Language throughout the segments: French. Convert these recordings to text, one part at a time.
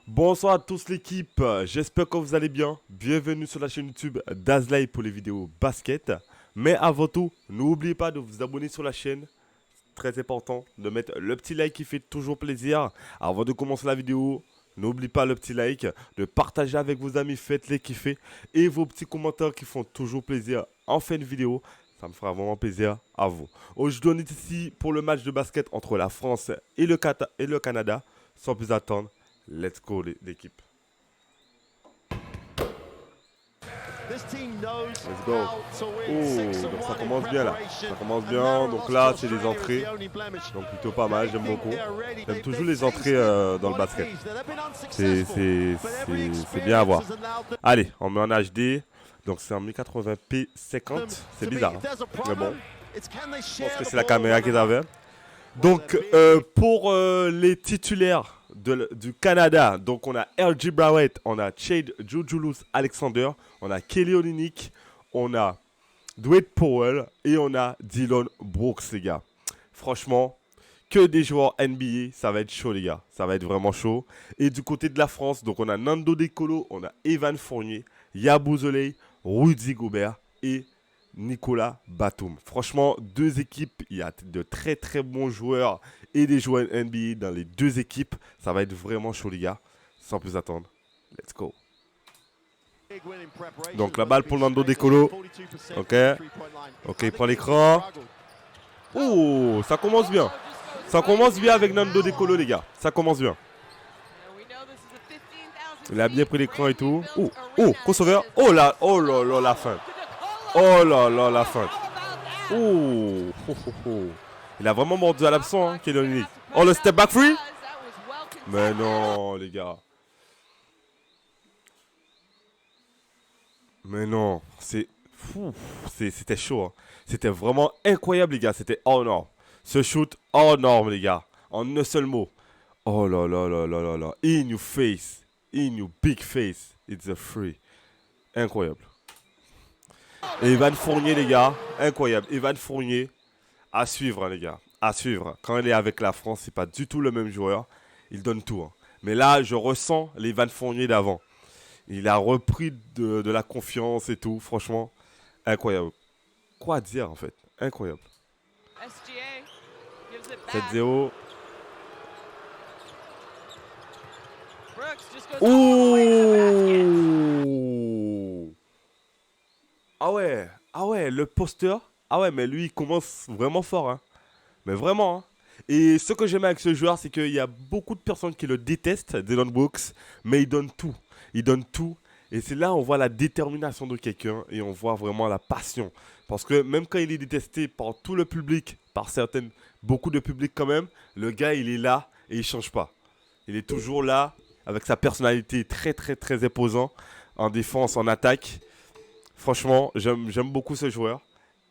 Bonsoir à tous l'équipe, j'espère que vous allez bien. Bienvenue sur la chaîne YouTube d'Azlay pour les vidéos basket. Mais avant tout, n'oubliez pas de vous abonner sur la chaîne. Très important de mettre le petit like qui fait toujours plaisir. Avant de commencer la vidéo, n'oubliez pas le petit like, de partager avec vos amis, faites-les kiffer. Et vos petits commentaires qui font toujours plaisir en fin de vidéo. Ça me fera vraiment plaisir à vous. Aujourd'hui, on est ici pour le match de basket entre la France et le Canada. Sans plus attendre, let's go l'équipe. Let's go. Oh, donc ça commence bien là. Ça commence bien. Donc là, c'est les entrées. Donc plutôt pas mal, j'aime beaucoup. J'aime toujours les entrées dans le basket. C'est bien à voir. Allez, on met en HD. Donc c'est en 1080p 50. C'est bizarre. Hein. Mais bon. Je pense que c'est la caméra qu'ils avaient. Donc pour les titulaires du Canada, donc on a R.J. Barrett, on a Chad Jujulus Alexander, on a Kelly Olynyk, on a Dwight Powell et on a Dillon Brooks, les gars. Franchement, que des joueurs NBA, ça va être chaud, les gars. Ça va être vraiment chaud. Et du côté de la France, donc on a Nando De Colo, on a Evan Fournier, Yabusele, Rudy Gobert et Nicolas Batum. Franchement, deux équipes, il y a de très très bons joueurs et des joueurs NBA dans les deux équipes. Ça va être vraiment chaud, les gars. Sans plus attendre, let's go. Donc la balle pour Nando De Colo. Ok. Ok, il prend l'écran. Oh, ça commence bien. Ça commence bien avec Nando De Colo, les gars. Ça commence bien. Il a bien pris l'écran et tout. Oh, oh, crossover. Oh là, la fin. Oh là là, la fin. Oh, oh, oh, oh. Il a vraiment mordu à l'absent, hein, Kelly Olynyk. Oh, le step back free. Mais non, les gars. Mais non, c'était chaud. Hein. C'était vraiment incroyable, les gars. C'était hors norme. Ce shoot, hors norme, les gars. En un seul mot. Oh là là là là là là. In your face. In your big face. It's a free. Incroyable. Et Evan Fournier, les gars. Incroyable. Evan Fournier. À suivre, hein, les gars. À suivre. Quand il est avec la France, c'est pas du tout le même joueur. Il donne tout. Hein. Mais là, je ressens l'Evan Fournier d'avant. Il a repris de la confiance et tout. Franchement, incroyable. Quoi dire, en fait? Incroyable. 7-0. Ouh! Ah ouais, le poster. Ah ouais, mais lui, il commence vraiment fort. Hein. Mais vraiment. Hein. Et ce que j'aime avec ce joueur, c'est qu'il y a beaucoup de personnes qui le détestent, Dillon Brooks, mais il donne tout. Il donne tout. Et c'est là où on voit la détermination de quelqu'un et on voit vraiment la passion. Parce que même quand il est détesté par tout le public, par beaucoup de public quand même, le gars, il est là et il ne change pas. Il est toujours là avec sa personnalité très, très, très imposante en défense, en attaque. Franchement, j'aime beaucoup ce joueur.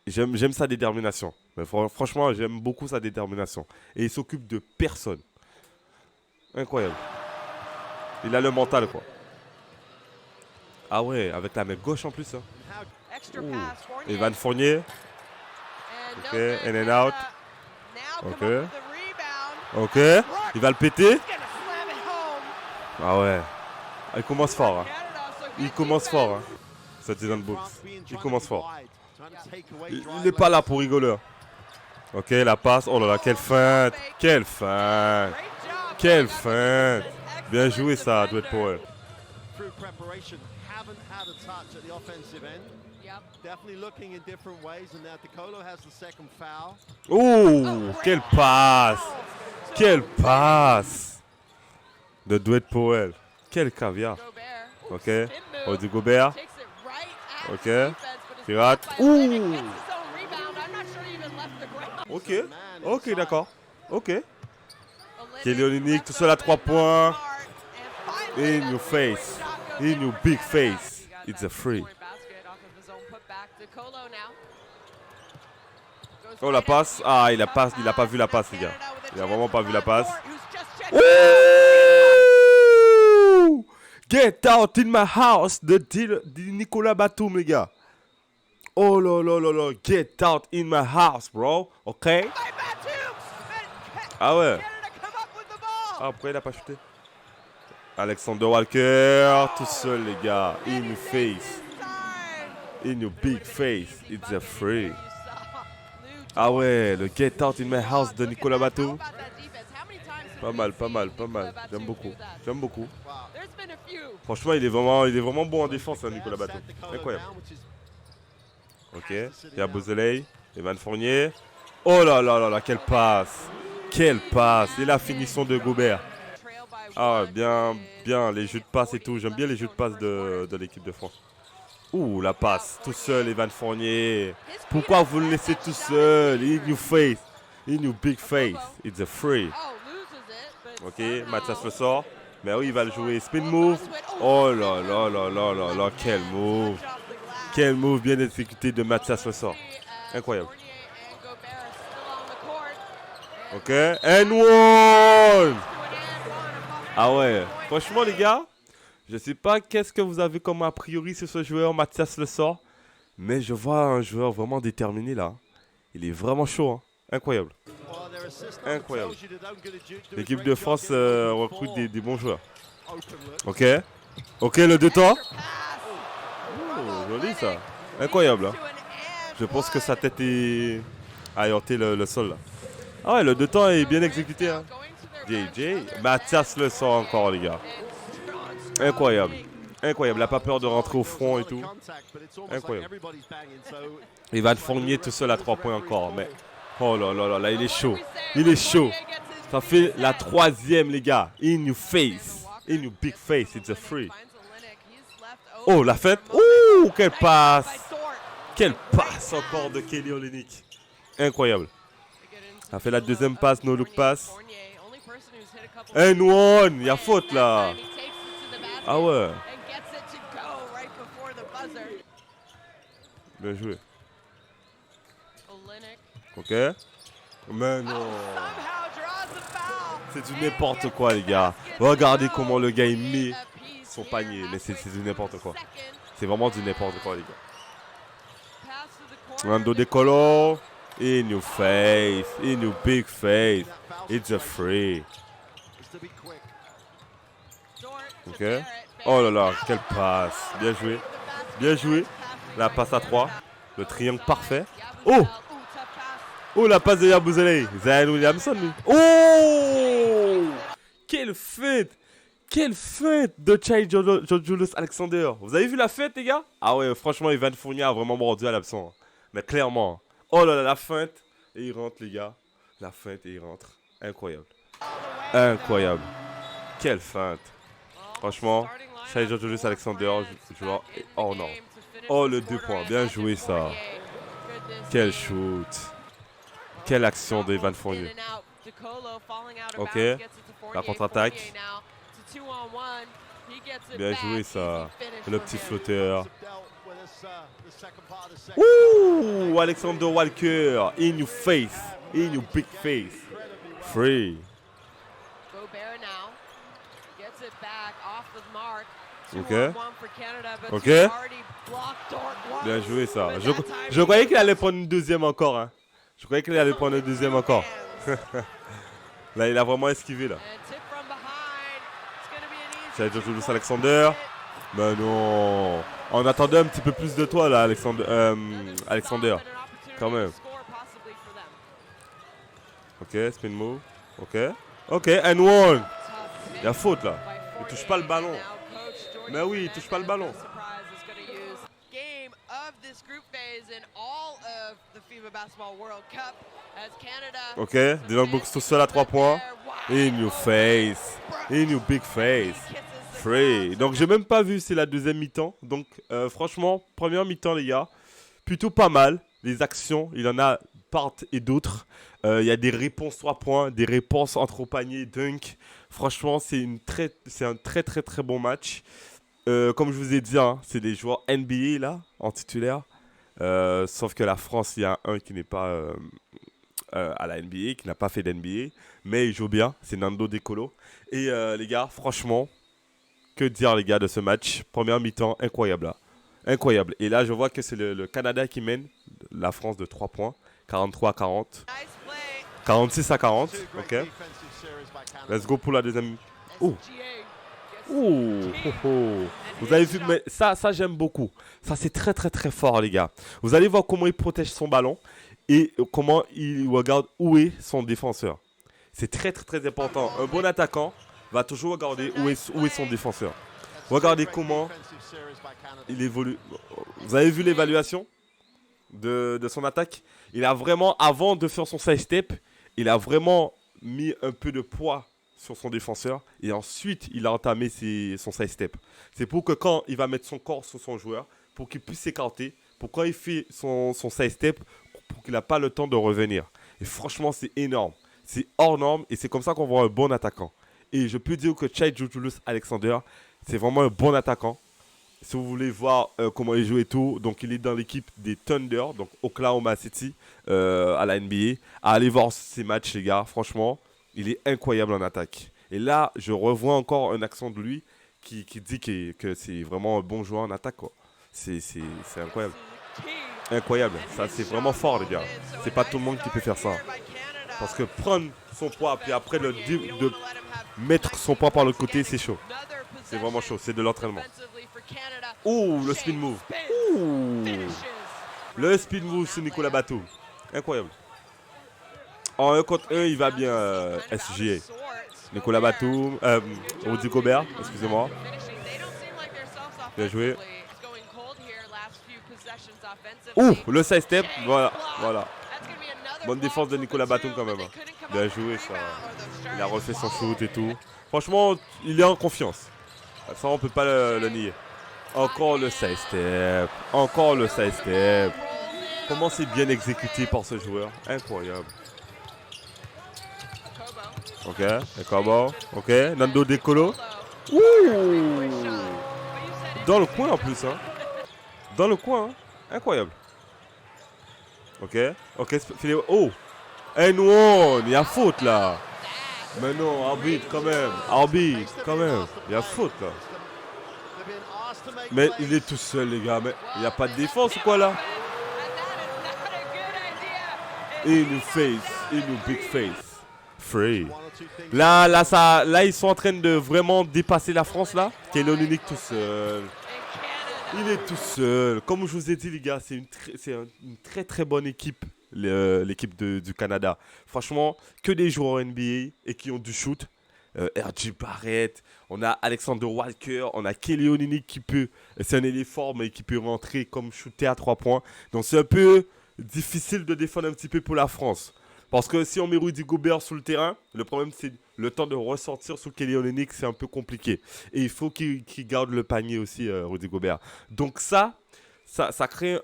J'aime sa détermination. Mais franchement, j'aime beaucoup sa détermination. Et il s'occupe de personne. Incroyable. Il a le mental, quoi. Ah ouais, avec la main gauche en plus. Hein. Evan Fournier. Ok, in and out. Ok. Ok. Il va le péter. Ah ouais. Il commence fort. Hein. Il commence fort. Hein. C'est Dillon Brooks. Il commence fort. Il n'est pas là pour rigoler. Ok, la passe. Oh là là, quelle feinte. Quelle feinte. Quelle feinte. Bien joué ça, Dwight Powell. Oh, quelle passe. Quelle passe de Dwight Powell. Quel caviar. Ok, Rudy Gobert. Ok, pirate. Ouh. Ok, ok, d'accord. Ok. Kelly Olynyk, tout seul à 3 points. In your face. In your big face. It's a free. Oh, la passe. Ah, il a pas vu la passe, les gars. Il a vraiment pas vu la passe. Ouh! Get out in my house de Nicolas Batum, les gars. Oh là là là là. Get out in my house, bro. Ok? Ah ouais. Ah, pourquoi il a pas shooté? Alexander Walker, tout seul, les gars. In your face. In your big face. It's a free. Ah ouais, le Get Out in My House de Nicolas Batum. Pas mal, pas mal, pas mal. J'aime beaucoup. J'aime beaucoup. Franchement, il est vraiment bon en défense, hein, Nicolas Batum. Incroyable. Ok, il y a Beausoleil, Evan Fournier. Oh là là là là, quelle passe. Quelle passe. Et la finition de Gobert. Ah, bien, bien, les jeux de passe et tout. J'aime bien les jeux de passe de l'équipe de France. Ouh, la passe. Tout seul, Evan Fournier. Pourquoi vous le laissez tout seul? In your face. In your big face. It's a free. Ok, Mathias le sort. Mais oui, il va le jouer. Spin move. Oh là là là là là là. Quel move. Quel move bien exécuté de Mathias le sort. Incroyable. Ok, and one. Ah ouais, franchement les gars, je sais pas qu'est-ce que vous avez comme a priori sur ce joueur, Mathias le sort, mais je vois un joueur vraiment déterminé là. Il est vraiment chaud, hein. Incroyable. Incroyable. L'équipe de France recrute des bons joueurs. Ok, ok, le 2 temps. Oh, joli ça. Incroyable. Hein. Je pense que sa tête a heurté le sol là. Ah ouais, le 2 temps est bien exécuté. Hein. JJ, Mathias le sort encore les gars. Incroyable. Incroyable, il n'a pas peur de rentrer au front et tout. Incroyable. Il va le Fournier tout seul à 3 points encore. Mais oh là là là là, il est chaud. Il est chaud. Ça fait la 3e les gars. In your face. In your big face, it's a free. Oh la fête. Ouh, quelle passe. Quelle passe encore de Kelly Olynyk. Incroyable. Ça fait la 2e passe, no look pass. And one, il y a faute là. Ah ouais. Bien joué. Ok. Mais non. C'est du n'importe quoi les gars. Regardez comment le gars il met son panier. Mais c'est du n'importe quoi. C'est vraiment du n'importe quoi les gars. Rando de Colo. In your face. In your big face. It's a free. Ok. Oh là là, quelle passe. Bien joué. Bien joué. La passe à 3. Le triangle parfait. Oh. Oh, la passe de Yabusele. Zion Williamson, lui. Oh. Quelle fête. Quelle fête de Chai Julius Alexander. Vous avez vu la fête, les gars? Ah ouais, franchement, Evan Fournier a vraiment mordu à l'absent. Mais clairement. Oh là là, la feinte. Et il rentre, les gars. La feinte et il rentre. Incroyable. Incroyable. Quelle feinte. Franchement, Chai Julius Alexander, joueur. Oh non. Oh, le 2 points. Bien joué, ça. Quel shoot. Quelle action de Evan Fournier. Ok. La contre-attaque. Bien joué, ça. Le petit flotteur. Ouh, Alexander Walker. In your face. In your big face. Free. Ok. Ok. Bien joué ça. Je croyais qu'il allait prendre une 2e encore. Hein. Je croyais qu'il allait prendre une 2e encore. Là, il a vraiment esquivé là. C'est Julius Alexander. Mais non. On attendait un petit peu plus de toi là, Alexander. Quand même. Ok, spin move. Ok. Ok, and one. Il y a faute là. Il touche pas le ballon. Mais oui, il touche pas le ballon. Ok, Dylan Brooks tout seul à 3 points. In your face. In your big face. Free. Donc j'ai même pas vu, c'est la 2e mi-temps. Donc franchement, première mi-temps les gars. Plutôt pas mal. Les actions, il en a part et d'autres. Il y a des réponses 3 points, des réponses entre au panier, dunk. Franchement, c'est un très très très bon match. Comme je vous ai dit, hein, c'est des joueurs NBA là, en titulaire. Sauf que la France, il y a un qui n'est pas à la NBA, qui n'a pas fait d'NBA. Mais il joue bien, c'est Nando De Colo. Et les gars, franchement, que dire les gars de ce match? Première mi-temps, incroyable là. Incroyable. Et là, je vois que c'est le Canada qui mène la France de 3 points. 43 à 40. 46 à 40. Ok. Let's go pour la 2e. Oh. Ouh, oh, oh. Vous avez vu, mais ça j'aime beaucoup. Ça, c'est très, très, très fort, les gars. Vous allez voir comment il protège son ballon et comment il regarde où est son défenseur. C'est très, très, très important. Un bon attaquant va toujours regarder où est son défenseur. Regardez comment il évolue. Vous avez vu l'évaluation de son attaque? Il a vraiment, avant de faire son side step, il a vraiment mis un peu de poids sur son défenseur et ensuite il a entamé son side step. C'est pour que quand il va mettre son corps sur son joueur, pour qu'il puisse s'écarter, pour quand il fait son side step, pour qu'il n'a pas le temps de revenir. Et franchement, c'est énorme. C'est hors norme et c'est comme ça qu'on voit un bon attaquant. Et je peux dire que Shai Gilgeous-Alexander, c'est vraiment un bon attaquant. Si vous voulez voir comment il joue et tout, donc il est dans l'équipe des Thunder, donc Oklahoma City, à la NBA. Allez voir ses matchs, les gars. Franchement, il est incroyable en attaque. Et là, je revois encore un accent de lui qui dit que c'est vraiment un bon joueur en attaque, quoi. C'est incroyable. Incroyable. Ça, c'est vraiment fort, les gars. C'est pas tout le monde qui peut faire ça. Parce que prendre son poids, puis après de mettre son poids par l'autre côté, c'est chaud. C'est vraiment chaud. C'est de l'entraînement. Ouh, le spin move. Ouh. Le spin move sur Nicolas Batum. Incroyable. En 1 contre 1, il va bien, SGA. Nicolas Batum, Rudy Gobert, excusez-moi. Bien joué. Ouh, le side step. Voilà, voilà. Bonne défense de Nicolas Batum quand même. Bien joué, ça. Il a refait son shoot et tout. Franchement, il est en confiance. Ça, on peut pas le nier. Encore le side step. Encore le side step. Comment c'est bien exécuté par ce joueur. Incroyable. Ok, Kobo. Ok, Nando De Colo. Ouh. Dans le coin en plus, hein. Dans le coin, hein. Incroyable. Ok, ok, oh. N1, il y a faute là. Mais non, arbitre quand même. Arbitre quand même. Il y a faute là. Mais il est tout seul, les gars. Mais il n'y a pas de défense ou quoi là? Il nous face. Il nous big face. Free. Là, ils sont en train de vraiment dépasser la France là. Kelly Olynyk tout seul. Il est tout seul. Comme je vous ai dit, les gars, c'est une très très bonne équipe, l'équipe du Canada. Franchement, que des joueurs NBA et qui ont du shoot. R.J. Barrett, on a Alexander Walker, on a Kelly Olynyk qui peut, c'est un ailier fort, mais qui peut rentrer comme shooter à 3 points. Donc c'est un peu difficile de défendre un petit peu pour la France. Parce que si on met Rudy Gobert sur le terrain, le problème c'est le temps de ressortir sous Kelly Olynyk, c'est un peu compliqué. Et il faut qu'il garde le panier aussi, Rudy Gobert. Donc ça crée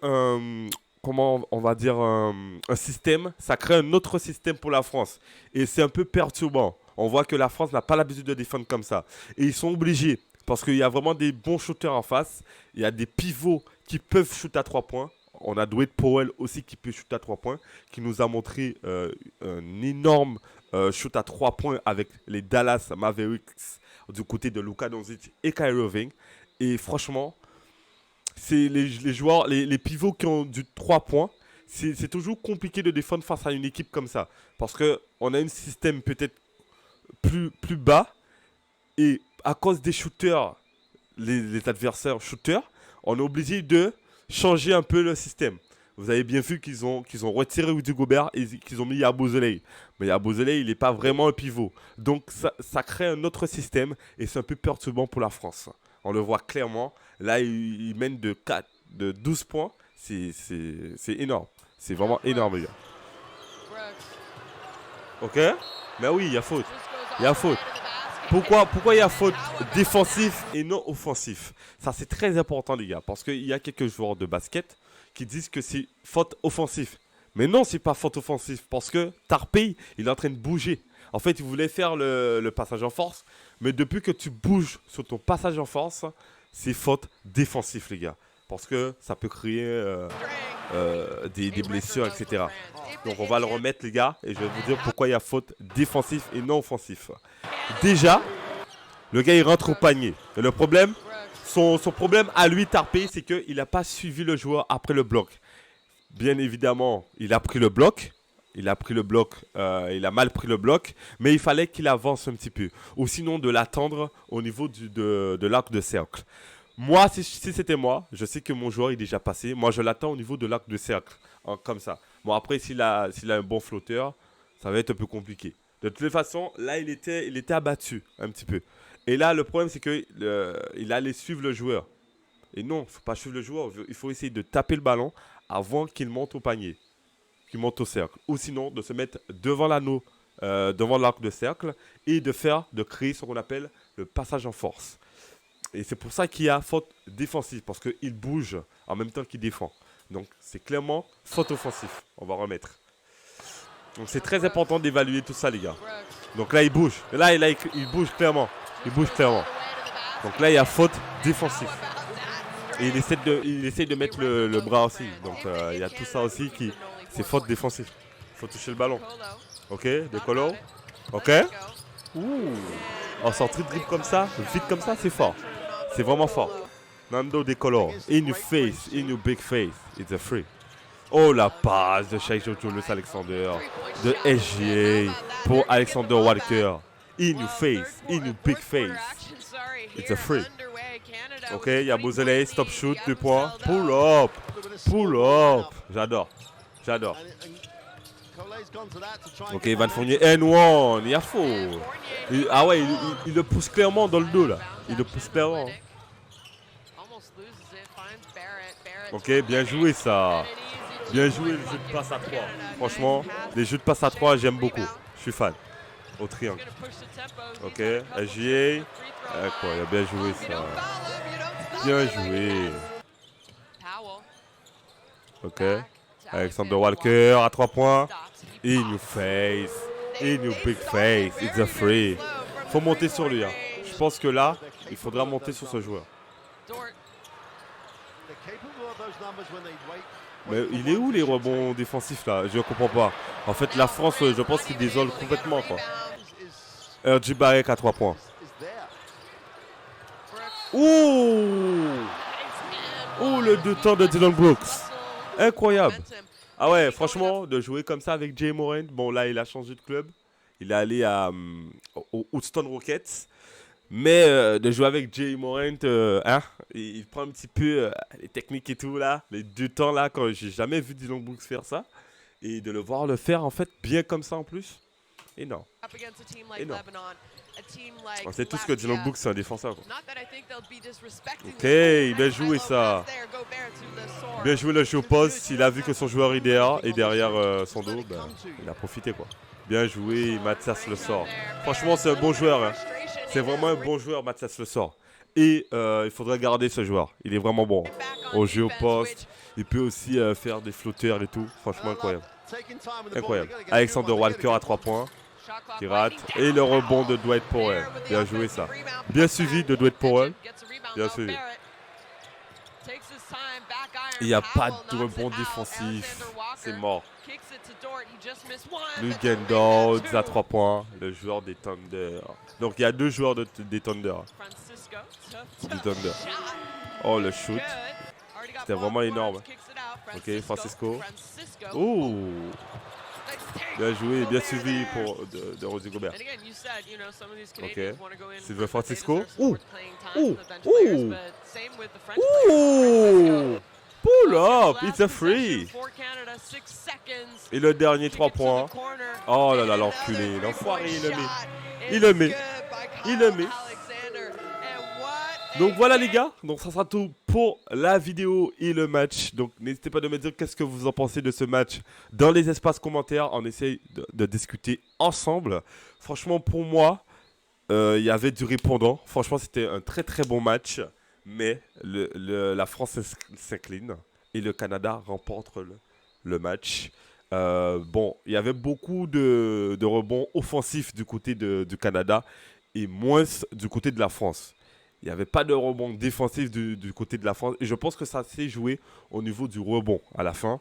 comment on va dire, un système, ça crée un autre système pour la France. Et c'est un peu perturbant. On voit que la France n'a pas l'habitude de défendre comme ça. Et ils sont obligés, parce qu'il y a vraiment des bons shooters en face. Il y a des pivots qui peuvent shooter à 3 points. On a Dwight Powell aussi qui peut shooter à 3 points, qui nous a montré un énorme shoot à 3 points avec les Dallas Mavericks du côté de Luka Doncic et Kyrie Irving. Et franchement, c'est les joueurs, les pivots qui ont du 3 points, c'est toujours compliqué de défendre face à une équipe comme ça. Parce qu'on a un système peut-être plus bas. Et à cause des shooters, les adversaires shooters, on est obligé de changer un peu le système. Vous avez bien vu qu'ils ont retiré Rudy Gobert et qu'ils ont mis Yabusele. Mais Yabusele, il n'est pas vraiment un pivot. Donc ça crée un autre système et c'est un peu perturbant pour la France. On le voit clairement. Là, il mène de 12 points. C'est énorme. C'est vraiment énorme, les gars. Ok? Mais oui, il y a faute. Il y a faute. Pourquoi il y a faute défensif et non offensif? Ça, c'est très important, les gars. Parce qu'il y a quelques joueurs de basket qui disent que c'est faute offensive. Mais non, c'est pas faute offensive. Parce que Tarpey, il est en train de bouger. En fait, il voulait faire le passage en force. Mais depuis que tu bouges sur ton passage en force, c'est faute défensive, les gars. Parce que ça peut créer des blessures, etc. Donc, on va le remettre, les gars. Et je vais vous dire pourquoi il y a faute défensive et non offensif. Déjà, le gars, il rentre au panier. Et le problème, son problème à lui, Tarpey, c'est qu'il n'a pas suivi le joueur après le bloc. Bien évidemment, il a pris le bloc il a pris le bloc, il a mal pris le bloc, mais il fallait qu'il avance un petit peu. Ou sinon de l'attendre au niveau de l'arc de cercle. Moi, si c'était moi, je sais que mon joueur est déjà passé. Moi, je l'attends au niveau de l'arc de cercle, hein, comme ça. Bon, après, s'il a un bon flotteur, ça va être un peu compliqué. De toutes les façons, là, il était abattu un petit peu. Et là, le problème, c'est qu'il allait suivre le joueur. Et non, il ne faut pas suivre le joueur. Il faut essayer de taper le ballon avant qu'il monte au panier, qu'il monte au cercle. Ou sinon, de se mettre devant l'anneau, devant l'arc de cercle, et de créer ce qu'on appelle le passage en force. Et c'est pour ça qu'il y a faute défensive, parce qu'il bouge en même temps qu'il défend. Donc, c'est clairement faute offensive. On va remettre. Donc, c'est très important d'évaluer tout ça, les gars. Donc là, il bouge. Là, il bouge clairement. Il bouge clairement. Donc là, il y a faute défensive. Et il essaie de mettre le bras aussi. Donc, il y a tout ça aussi qui... C'est faute défensive. Il faut toucher le ballon. Ok, décolo. Ok. Ouh. En sortie de dribble comme ça, vite comme ça, c'est fort. C'est vraiment fort. Nando décolore. In your face, in your big face. It's a free. Oh, la passe de Shai Julius Alexander. De SGA pour Alexander Walker. In your face, in your big face. It's a free. Ok, il y a Beausoleil, stop shoot, 2 points. Pull up. Pull up. J'adore. J'adore. Ok, Van Fournier, N1, il y a faux. Ah ouais, il le pousse clairement dans le dos là. Il le pousse clairement. Ok, bien joué ça. Bien joué le jeu de passe à 3. Franchement, les jeux de passe à 3, j'aime beaucoup. Je suis fan. Au triangle. Ok, SGA. Quoi, il a bien joué ça. Bien joué. Ok. Alexander Walker à 3 points. In your face. In your big face. It's a free. Faut monter sur lui. Hein. Je pense que là, il faudra monter sur ce joueur. Mais il est où les rebonds défensifs là? Je ne comprends pas. En fait, la France, je pense qu'il désole complètement quoi. RJ Barrett à 3 points. Ouh! Ouh, le 2 temps de Dylan Brooks. Incroyable. Ah ouais, franchement, de jouer comme ça avec Jay Morant. Bon, là, il a changé de club. Il est allé au Houston Rockets. Mais de jouer avec Jay Morant, hein, il prend un petit peu les techniques et tout là. Les 2 temps là, quand j'ai jamais vu Dylan Brooks faire ça. Et de le voir le faire en fait bien comme ça en plus. Énorme. Énorme. On sait tous que Dylan Brooks c'est un défenseur. Quoi. Ok, bien joué ça. Bien joué le jeu au poste. Il a vu que son joueur est derrière son dos, ben, il a profité quoi. Bien joué, Mathias le sort. Franchement, c'est un bon joueur. Hein. C'est vraiment un bon joueur, Mathias le sort. Et il faudrait garder ce joueur. Il est vraiment bon. Au jeu au poste. Il peut aussi faire des flotteurs et tout. Franchement, incroyable. Incroyable. Alexander Walker à 3 points. Qui rate. Et le rebond de Dwight Powell. Bien joué ça. Bien suivi de Dwight Powell. Bien suivi. Il n'y a pas de rebond défensif. C'est mort. Luke Dodds à 3 points. Le joueur des Thunder. Donc il y a 2 joueurs des Thunder. Du Thunder. Oh le shoot. C'était vraiment énorme. Ok, Francisco. Ouh. Bien joué, bien suivi de Rudy Gobert. Ok. Sylvain Francisco. Ouh. Ouh. Ouh. Ouh. Pull up, it's a free. Et le dernier 3 points. Oh là là, l'enculé, l'enfoiré, il le met. Il le met. Il le met. Donc voilà les gars, donc ça sera tout pour la vidéo et le match. Donc n'hésitez pas de me dire qu'est-ce que vous en pensez de ce match dans les espaces commentaires. On essaye de discuter ensemble. Franchement pour moi, il y avait du répondant. Franchement c'était un très très bon match. Mais la France s'incline et le Canada remporte le match. Bon, il y avait beaucoup de rebonds offensifs du côté du Canada et moins du côté de la France. Il n'y avait pas de rebond défensif du côté de la France. Et je pense que ça s'est joué au niveau du rebond à la fin.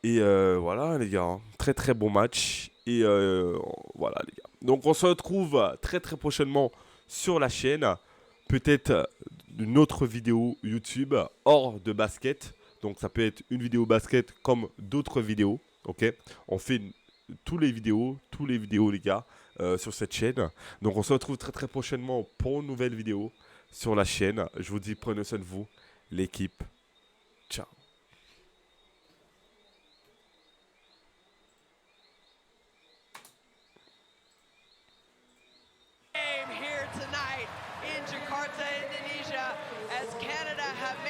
Et voilà les gars, hein. Très très bon match. Et voilà les gars. Donc on se retrouve très très prochainement sur la chaîne. Peut-être une autre vidéo YouTube hors de basket. Donc ça peut être une vidéo basket comme d'autres vidéos. Ok, on fait tous les vidéos les gars, sur cette chaîne. Donc on se retrouve très très prochainement pour une nouvelle vidéo sur la chaîne. Je vous dis prenez soin de vous, l'équipe. Ciao. Here tonight in Jakarta, Indonesia, as Canada have made